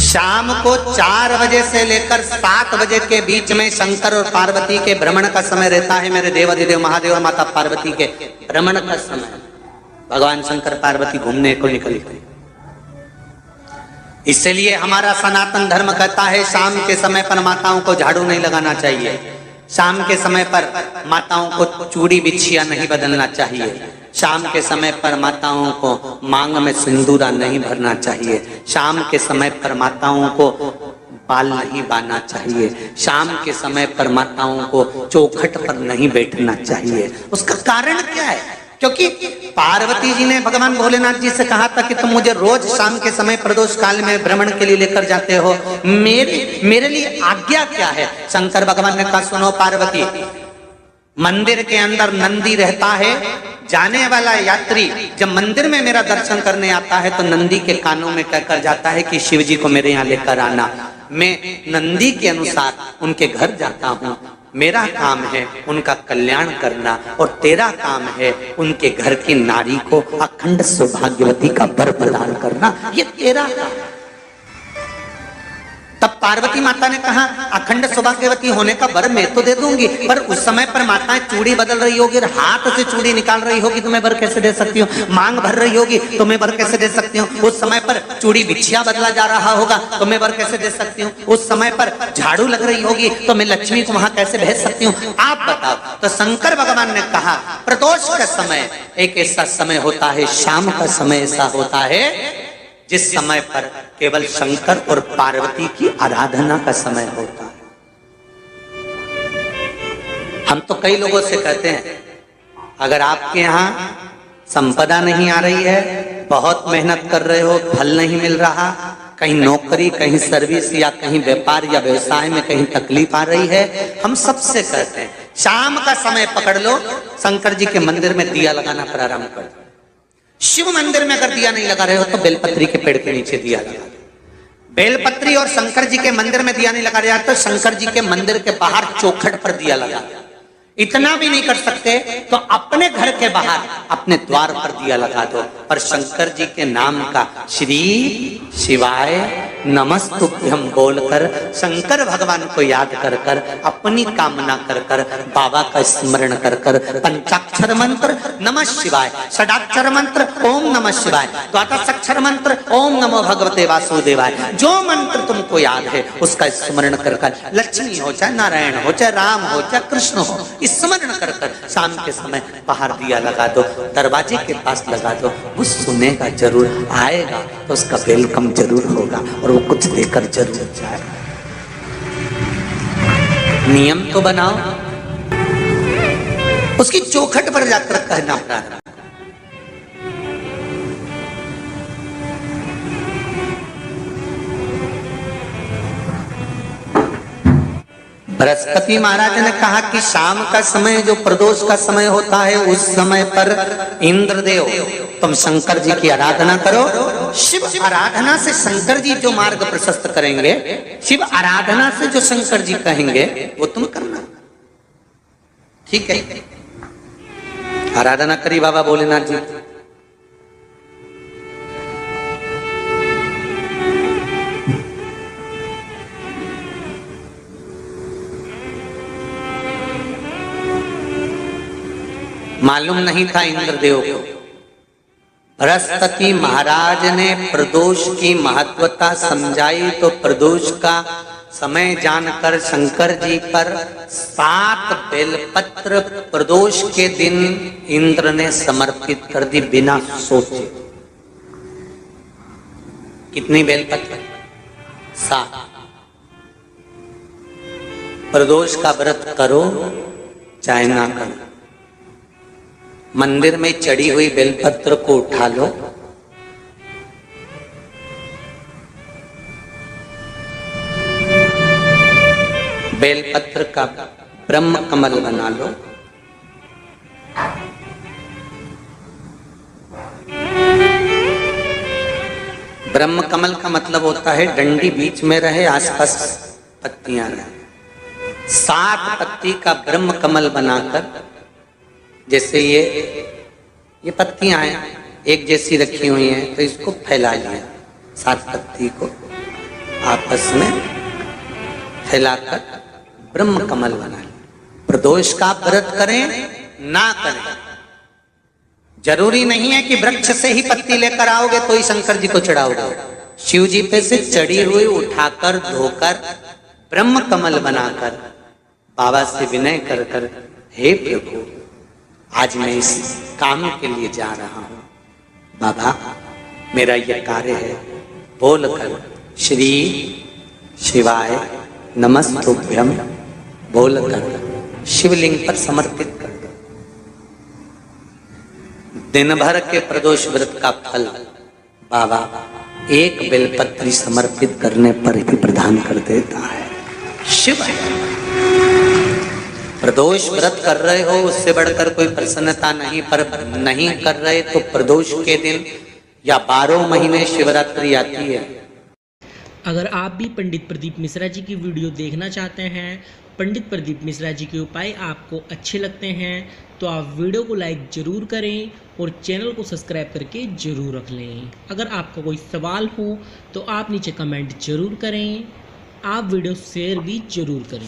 शाम को 4 बजे से लेकर 7 बजे के बीच में शंकर और पार्वती के भ्रमण का समय रहता है। मेरे देवाधिदेव महादेव और माता पार्वती के भ्रमण का समय, भगवान शंकर पार्वती घूमने को निकले। इसलिए हमारा सनातन धर्म कहता है शाम के समय पर माताओं को झाड़ू नहीं लगाना चाहिए, शाम के समय पर माताओं को चूड़ी बिछिया नहीं बदलना चाहिए, शाम के समय पर माताओं को मांग में सिंदूरा नहीं भरना चाहिए, शाम के समय पर माताओं को बाल नहीं बांधना चाहिए, शाम के समय पर माताओं को चौखट पर नहीं बैठना चाहिए। उसका कारण क्या है? क्योंकि पार्वती जी ने भगवान भोलेनाथ जी से कहा था कि तुम मुझे रोज शाम के समय प्रदोष काल में भ्रमण के लिए लेकर जाते हो, मेरे लिए आज्ञा क्या है? शंकर भगवान ने कहा सुनो पार्वती, मंदिर के अंदर नंदी रहता है, जाने वाला यात्री जब मंदिर में मेरा दर्शन करने आता है तो नंदी के कानों में कहकर जाता है कि शिव जी को मेरे यहाँ लेकर आना। मैं नंदी के अनुसार उनके घर जाता हूँ, मेरा काम है उनका कल्याण करना और तेरा काम है उनके घर की नारी को अखंड सौभाग्यवती का वर प्रदान करना, ये तेरा काम। तब पार्वती माता ने कहा अखंड सौभाग्यवती होने का वर मैं तो दे दूंगी, पर उस समय पर माताएं चूड़ी बदल रही होगी, हाथ से चूड़ी निकाल रही होगी तो मैं वर कैसे दे सकती हूँ? मांग भर रही होगी तो मैं वर कैसे दे सकती हूँ? उस समय पर चूड़ी बिछिया बदला जा रहा होगा तो मैं वर कैसे दे सकती हूँ? उस समय पर झाड़ू लग रही होगी तो मैं लक्ष्मी को वहां कैसे भेज सकती हूँ? आप बताओ। तो शंकर भगवान ने कहा प्रदोष का समय एक ऐसा समय होता है, शाम का समय ऐसा होता है जिस समय पर केवल शंकर और पार्वती की आराधना का समय होता है। हम तो कई लोगों से कहते हैं अगर आपके यहाँ संपदा नहीं आ रही है, बहुत मेहनत कर रहे हो, फल नहीं मिल रहा, कहीं नौकरी, कहीं सर्विस या कहीं व्यापार या व्यवसाय में कहीं तकलीफ आ रही है, हम सबसे कहते हैं शाम का समय पकड़ लो, शंकर जी के मंदिर में दिया लगाना प्रारंभ कर दो। शिव मंदिर में अगर दिया नहीं लगा रहे हो तो बेलपत्री के पेड़ के नीचे दिया लगा दो। बेलपत्री और शंकर जी के मंदिर में दिया नहीं लगा रहा तो शंकर जी के मंदिर के बाहर चौखट पर दिया लगा दो। इतना भी नहीं कर सकते तो अपने घर के बाहर अपने द्वार पर दिया लगा दो, पर शंकर जी के नाम का श्री शिवाय नमस्तुभ्यम बोलकर शंकर भगवान को याद कर कर अपनी कामना कर कर बाबा का स्मरण कर कर पंचाक्षर मंत्र नमः शिवाय, षडाक्षर मंत्र ओम नमः शिवाय, द्वादशाक्षर मंत्र ओम नमो भगवते वासुदेवाय, जो मंत्र तुमको याद है उसका स्मरण कर कर लक्ष्मी हो चाहे नारायण हो चाहे राम हो चाहे कृष्ण हो स्मरण कर कर शाम के समय बाहर दिया लगा दो, दरवाजे के पास लगा दो। वो सुनेगा जरूर, आएगा तो उसका वेलकम जरूर होगा और वो कुछ देकर जरूर जाएगा। नियम तो बनाओ, उसकी चौखट पर जाकर कहना प्रारंभ। बृहस्पति महाराज ने कहा कि शाम का समय जो प्रदोष का समय होता है उस समय पर इंद्रदेव तुम शंकर जी की आराधना करो। शिव आराधना से शंकर जी जो मार्ग प्रशस्त करेंगे, शिव आराधना से जो शंकर जी कहेंगे वो तुम करना, ठीक है? आराधना करी बाबा भोलेनाथ जी। मालूम नहीं था इंद्रदेव को। बृहस्पति महाराज ने प्रदोष की महत्वता समझाई तो प्रदोष का समय जानकर शंकर जी पर 7 बेलपत्र प्रदोष के दिन इंद्र ने समर्पित कर दी बिना सोचे। कितनी बेलपत्र? 7। प्रदोष का व्रत करो चाहे ना करो, मंदिर में चढ़ी हुई बेलपत्र को उठा लो, बेलपत्र का ब्रह्म कमल बना लो, ब्रह्म कमल का मतलब होता है डंडी बीच में रहे, आसपास पत्तियां रहे। 7 पत्ती का ब्रह्म कमल बनाकर, जैसे ये पत्तियां हैं एक जैसी रखी हुई हैं तो इसको फैला लिया 7 पत्ती को, आपस में फैलाकर ब्रह्म कमल बना लें। प्रदोष का व्रत करें ना करें, जरूरी नहीं है कि वृक्ष से ही पत्ती लेकर आओगे तो ही शंकर जी को चढ़ाओगे। शिव जी पे से चढ़ी हुई उठाकर धोकर ब्रह्म कमल बनाकर बाबा से विनय कर कर, हे प्रभु आज मैं इस काम के लिए जा रहा हूं, बाबा मेरा यह कार्य है, बोलकर श्री शिवाय नमस्तुभ्यम बोलकर शिवलिंग पर समर्पित कर दो। दिन भर के प्रदोष व्रत का फल बाबा एक बेलपत्री समर्पित करने पर ही प्रदान कर देता है। शिव है। प्रदोष व्रत कर रहे हो उससे बढ़कर कोई प्रसन्नता नहीं, पर नहीं कर रहे तो प्रदोष के दिन या 12 महीने शिवरात्रि आती है। अगर आप भी पंडित प्रदीप मिश्रा जी की वीडियो देखना चाहते हैं, पंडित प्रदीप मिश्रा जी के उपाय आपको अच्छे लगते हैं तो आप वीडियो को लाइक ज़रूर करें और चैनल को सब्सक्राइब करके ज़रूर रख लें। अगर आपका कोई सवाल हो तो आप नीचे कमेंट ज़रूर करें, आप वीडियो शेयर भी ज़रूर करें।